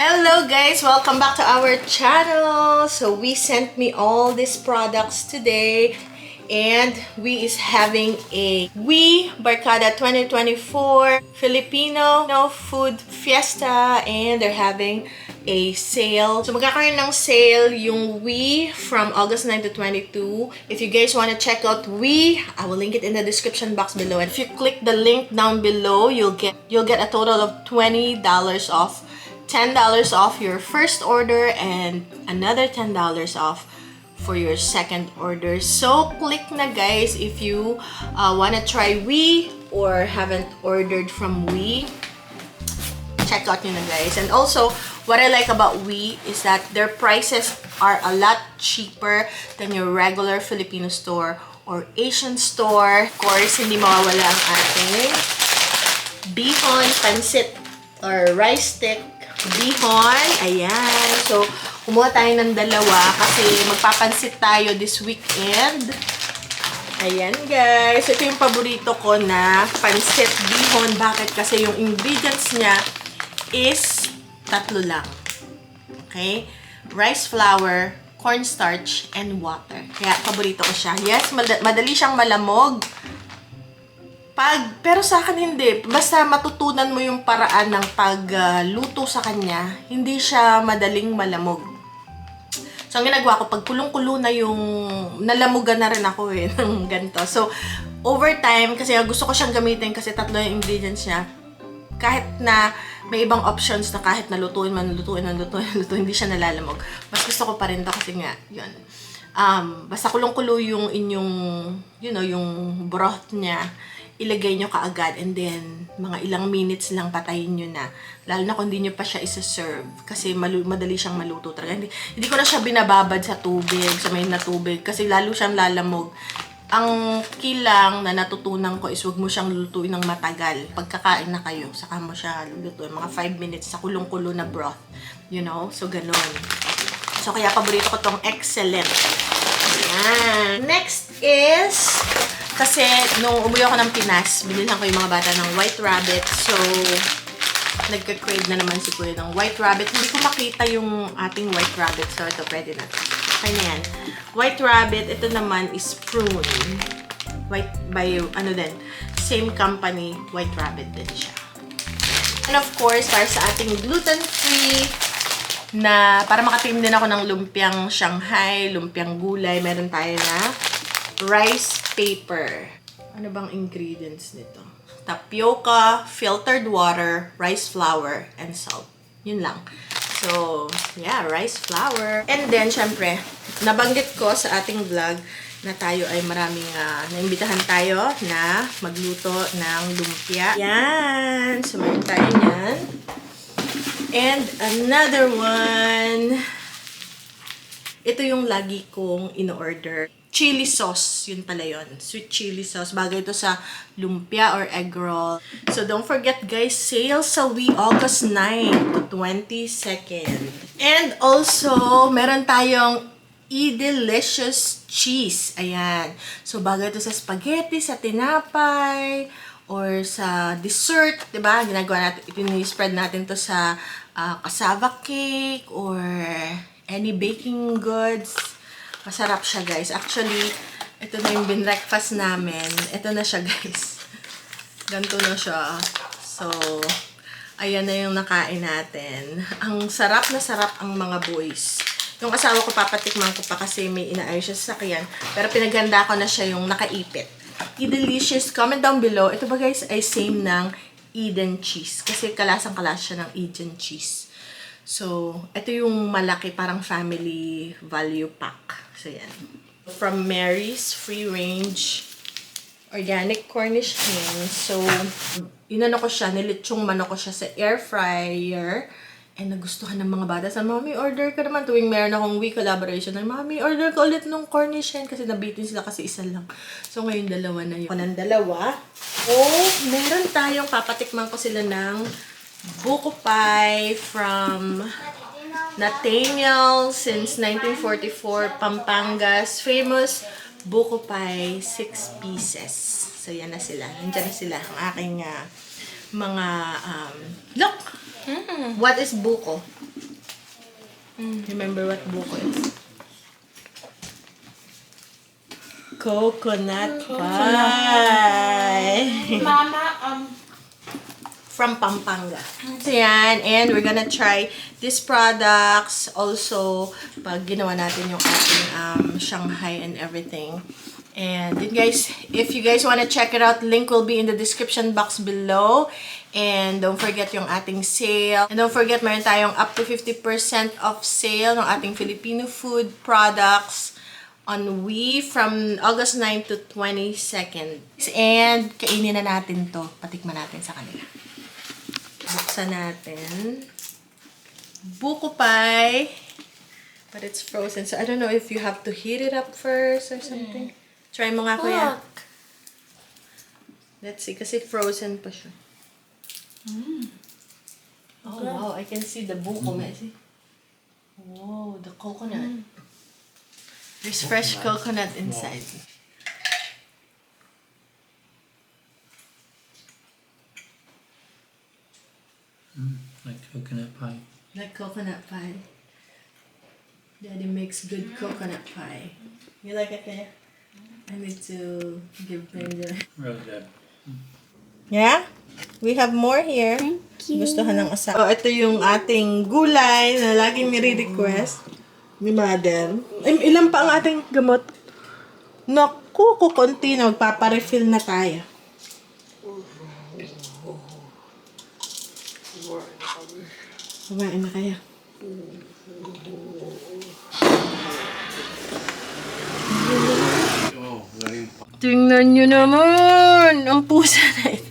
Hello guys! Welcome back to our channel! So we sent me all these products today and we is having a We Barkada 2024 Filipino Food Fiesta and they're having a sale. So magkakaroon ng sale yung We from August 9 to 22. If you guys want to check out We, I will link it in the description box below. And if you click the link down below, you'll get a total of $20 off. $10 off your first order and another $10 off for your second order. So click na guys if you wanna try We or haven't ordered from We. Check out nyo na guys. And also, what I like about We is that their prices are a lot cheaper than your regular Filipino store or Asian store. Of course, hindi mawawala ang ating bihon, pansit, or rice stick. Bihon. Ayan. So, kumuha tayo ng dalawa kasi magpapansit tayo this weekend. Ayan, guys. Ito yung paborito ko na pansit bihon. Bakit? Kasi yung ingredients niya is tatlo lang. Okay? Rice flour, cornstarch, and water. Kaya, paborito ko siya. Yes, madali siyang malamog. Pero sa akin hindi. Basta matutunan mo yung paraan ng pagluto sa kanya, hindi siya madaling malamog. So, ang ginagawa ko, pag kulong-kulo na yung nalamugan na rin ako ng ganito. So, over time, kasi gusto ko siyang gamitin kasi tatlo yung ingredients niya. Kahit na may ibang options na kahit nalutuin, hindi siya nalalamog. Mas gusto ko pa rin to kasi nga, yun. Basta kulong-kulo yung inyong, yung broth niya, ilagay nyo kaagad and then mga ilang minutes lang patayin nyo na. Lalo na kung hindi nyo pa siya isa-serve kasi madali siyang maluto talaga. Hindi ko na siya binababad sa tubig, sa may na tubig kasi lalo siyang lalamog. Ang kilang na natutunan ko is huwag mo siyang lulutuin ng matagal. Pagkakain na kayo, saka mo siya lulutuin. Mga 5 minutes sa kulong-kulo na broth. So ganun. So kaya paborito ko tong excellent. Ayan. Next is, kasi nung umuwi ako ng Pinas, binilhan ko yung mga bata ng White Rabbit. So, nagka-crave na naman si Kuya ng White Rabbit. Hindi ko makita yung ating White Rabbit. So, ito, pwede na. Okay na yan. White Rabbit, ito naman is prune. Same company, White Rabbit din siya. And of course, para sa ating gluten-free, na para makatim din ako ng lumpiang Shanghai, lumpiang gulay, meron tayo na rice paper. Ano bang ingredients nito? Tapioca, filtered water, rice flour, and salt. Yun lang. So, yeah, rice flour. And then, syempre, nabanggit ko sa ating vlog na tayo ay maraming, naimbitahan tayo na magluto ng lumpia. Yan! So, meron tayo yan. And another one, ito yung lagi kong in-order. Chili sauce, yun pala yun. Sweet chili sauce. Bagay ito sa lumpia or egg roll. So don't forget guys, sale sa We August 9 to 22nd. And also, meron tayong E-Delicious cheese. Ayan. So bagay ito sa spaghetti, sa tinapay, or sa dessert, diba? Ginagawa natin, ipini-spread natin to sa cassava cake or any baking goods. Masarap siya, guys. Actually, ito na yung breakfast namin. Ito na siya, guys. Ganito na siya. So, ayan na yung nakain natin. Ang sarap na sarap ang mga boys. Yung asawa ko, papatikman ko pa kasi may inaayos siya sa sakyan. Pero pinaganda ko na siya yung nakaipit. E-Delicious. Comment down below. Ito ba guys ay same ng Eden cheese. Kasi kalasang-kalas siya ng Eden cheese. So, ito yung malaki parang family value pack. So, yan. From Mary's Free Range Organic Cornish Hens. So, inano ko siya, nilitsong manok ko siya sa air fryer. And nagustuhan ng mga bata. Sa Mommy, order ka naman. Tuwing meron akong We collaboration. Mommy, order ka ulit nung Cornish hen. Kasi nabitin sila kasi isa lang. So, ngayon dalawa na yun. Ng dalawa. Oh, meron tayong papatikman ko sila ng buko pie from Nathaniel since 1944. Pampangas. Famous buko pie. 6 pieces. So, yan na sila. Nandiyan na sila. Ang aking mga, look! What is buko? Remember what buko is? Coconut pie. Mama, From Pampanga. So yan, and we're gonna try these products also pag ginawa natin yung ating Shanghai and everything. And yun guys, if you guys wanna check it out, link will be in the description box below. And don't forget yung ating sale. And don't forget, meron tayong up to 50% off sale ng ating Filipino food products on Wii from August 9 to 22nd. And kainin na natin to. Patikman natin sa kanila. Buksan natin. Buko pie. But it's frozen. So I don't know if you have to heat it up first or something. Try mo nga, kuya. Let's see. Kasi frozen pa siya. Oh, wow. I can see the buko. See? Whoa, the coconut. There's fresh coconut inside. Like coconut pie. Like coconut pie. Daddy makes good coconut pie. You like it, Kaya? I need to give Brenda. Really good. Yeah? We have more here. Gustuhan ng asawa. Oh, ito yung ating gulay na laging nire-request ni Mother. Ilan pa ang ating gamot? Naku, kukunti na. Magpaparefill na tayo. Kumain na kaya. Tingnan nyo naman! Ang pusa na ito.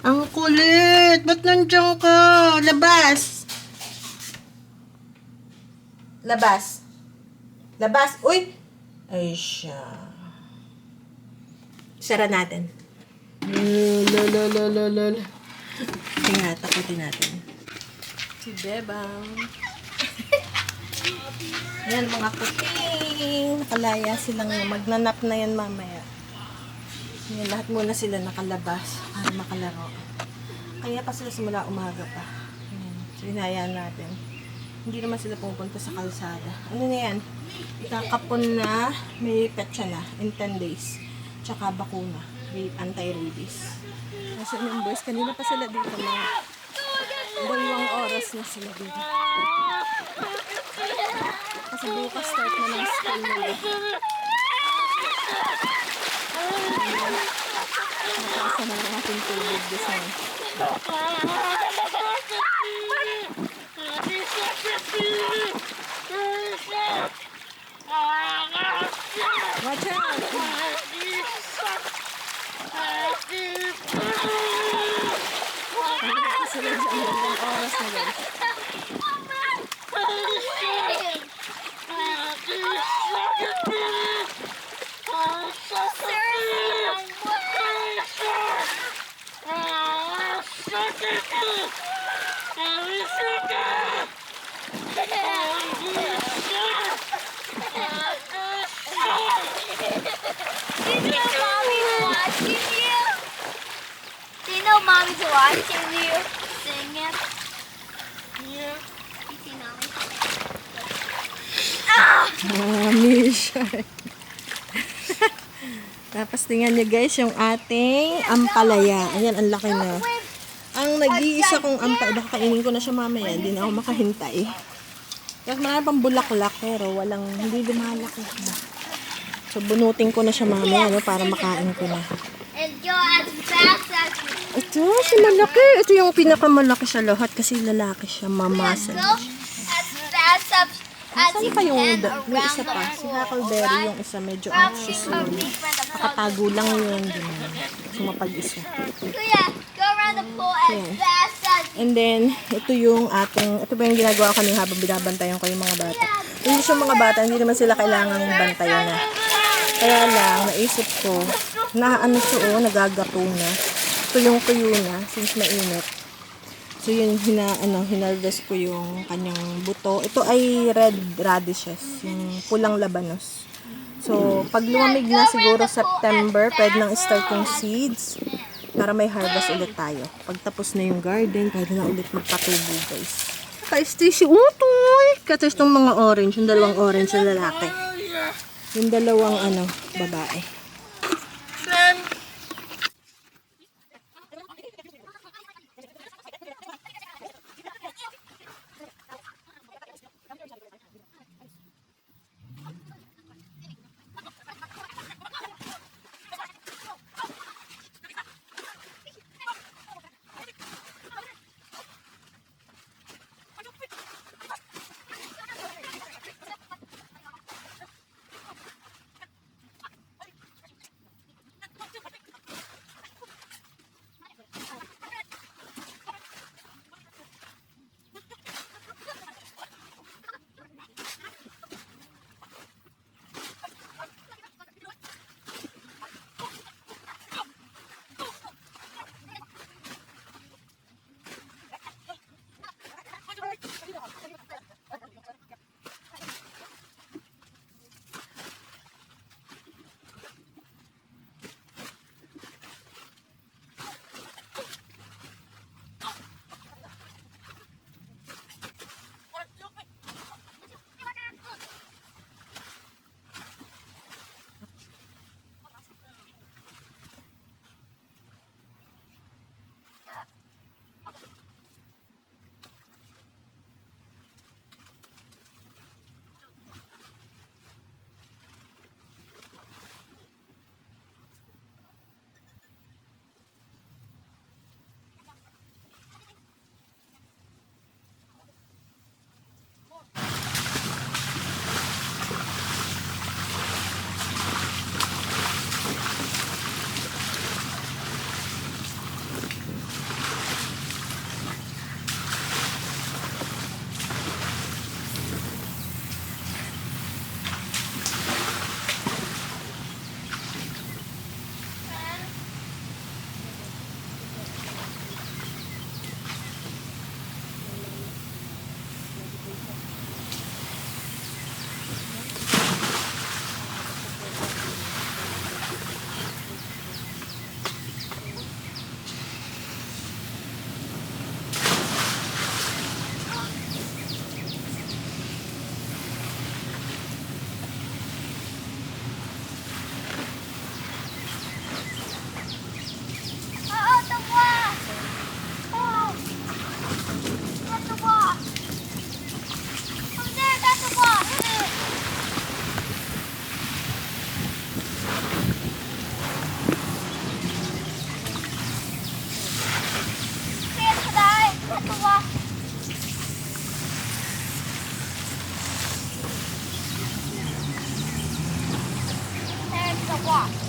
Ang kulit! Ba't nandiyan ka? Labas! Labas! Labas! Uy! Ay siya. Sara natin. Lololololol. Tingnan, takutin natin. Si Bebang. Yan mga kuting. Nakalaya silang magnanap na yan mamaya. Yan, lahat muna sila nakalabas para makalaro. Kaya pa sila simula umaga pa. Yan. So, hinayaan natin. Hindi naman sila pupunta sa kalsada. Ano na yan? Ikakapon na, may petsa na in 10 days. Tsaka bakuna. Anti-rabies. Kasi yung boys, kanina pa sila dito mga 2 oras na sila dito. Kasi bukas start na ng school nila. Nakasa na ng ating tubig this one. Watch out! Sila dyan 2 oras na guys. Mommy's watching you sing it. Yeah. You see mommy? Mommy shark. Tapos tingnan niyo guys yung ating ampalaya. Ayan, ang laki na. Ang nag-iisa kong ampalaya, baka kainin ko na siya mamaya. Hindi na ako makahintay. Tapos marami pang bulaklak pero hindi lumalaki. So bunutin ko na siya mamaya para makain ko na. And go as fast as you Ito, si malaki. Ito yung pinakamalaki sa lahat kasi lalaki siya, mamasa. go as fast as Saan you pa yung can may isa around pa? the Si pool. Huckleberry yung isa, medyo anxious yun. Nakatago lang yun. Sumapag-isa. Kuya, go around the pool as fast as you And then, ito yung ating, ito ba yung ginagawa ko kanina habang binabantayan ko yung mga bata. Hindi siya mga bata, hindi naman sila kailangang bantayan na. Kaya lang, naisip ko, na ano siya nagagato na. Ito yung tuyo na, since mainit. So yun, hinarvest ko yung kanyang buto. Ito ay red radishes, yung pulang labanos. So, pag lumamig na siguro September, pwede nang start yung seeds para may harvest ulit tayo. Pag tapos na yung garden, pwede na ulit magpatubo guys. Ka-stay si Utoy. Kasi itong mga orange, yung dalawang orange na lalaki. Yung dalawang babae. Walk.